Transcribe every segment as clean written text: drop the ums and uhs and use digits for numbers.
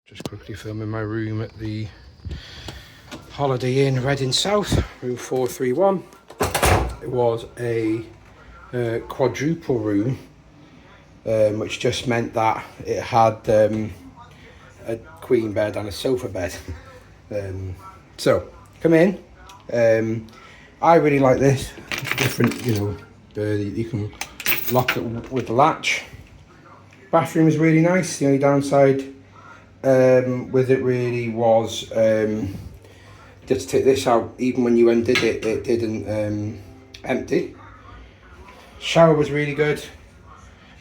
Just quickly filming my room at the Holiday Inn Reading South, room 431. It was a quadruple room, which just meant that it had a queen bed and a sofa bed. So, come in. I really like this. It's different, you can lock it with the latch. Bathroom is really nice. The only downside with it really was just take this out. Even when you undid it, it didn't empty. Shower was really good.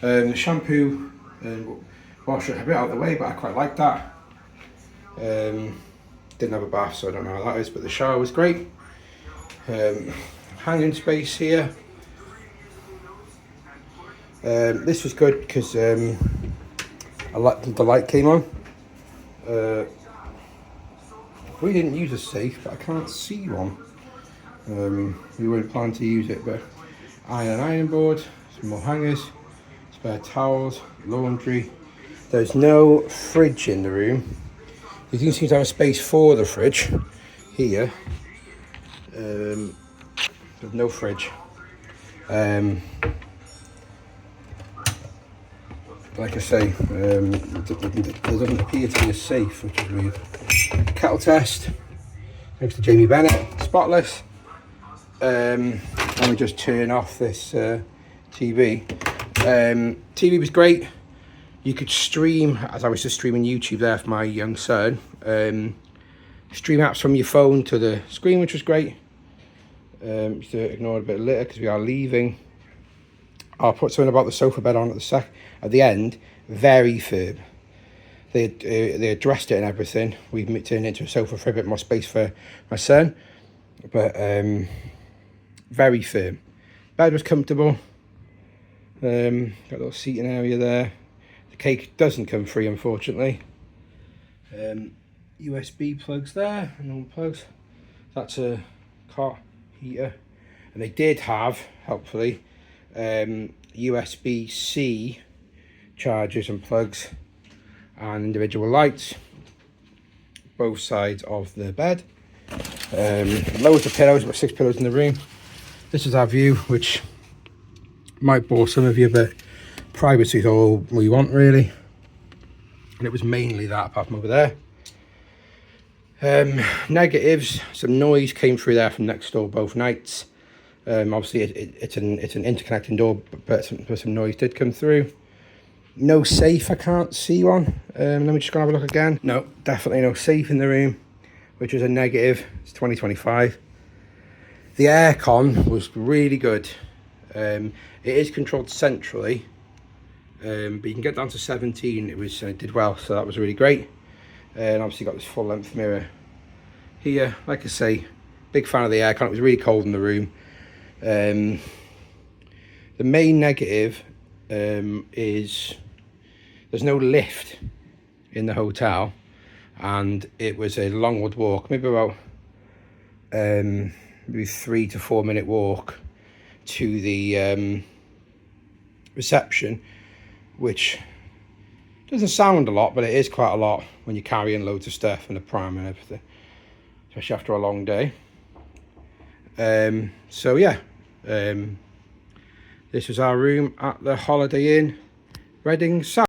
The shampoo and wash it a bit out of the way, but I quite like that. Didn't have a bath, so I don't know how that is, but the shower was great. Hanging space here. This was good because the light came on. We didn't use a safe, but I can't see one. We weren't planning to use it, but iron board, some more hangers, spare towels, laundry. There's no fridge in the room. You do seem to have a space for the fridge here. There's no fridge. Like I say, there doesn't appear to be a safe, which is weird. Kettle test, thanks to Jamie Bennett, spotless. Let me just turn off this TV. TV was great. You could stream, as I was just streaming YouTube there for my young son. Stream apps from your phone to the screen, which was great. Just to ignore a bit of litter because we are leaving. I'll put something about the sofa bed on at the end. Very firm. They addressed it and everything. We've turned it into a sofa for a bit more space for my son, but very firm. Bed was comfortable. Got a little seating area there. The cake doesn't come free, unfortunately. USB plugs there, normal plugs. That's a cot heater, and they did have, helpfully, USB-C chargers and plugs and individual lights, both sides of the bed. Loads of pillows, about 6 pillows in the room. This is our view, which might bore some of you, but privacy is all we want, really. And it was mainly that, apart from over there. Negatives, some noise came through there from next door both nights. Obviously it's an interconnecting door, but some noise did come through. No safe, I can't see one. Let me just go and have a look again. No, definitely no safe in the room, which was a negative. It's 2025. The aircon was really good. It is controlled centrally, but you can get down to 17. It did well, so that was really great. And obviously got this full length mirror here. Like I say, big fan of the aircon. It was really cold in the room. The main negative is there's no lift in the hotel, and it was a longward walk, maybe about maybe 3 to 4 minute walk to the reception, which doesn't sound a lot, but it is quite a lot when you're carrying loads of stuff and the pram and everything, especially after a long day. So yeah, this was our room at the Holiday Inn Reading South.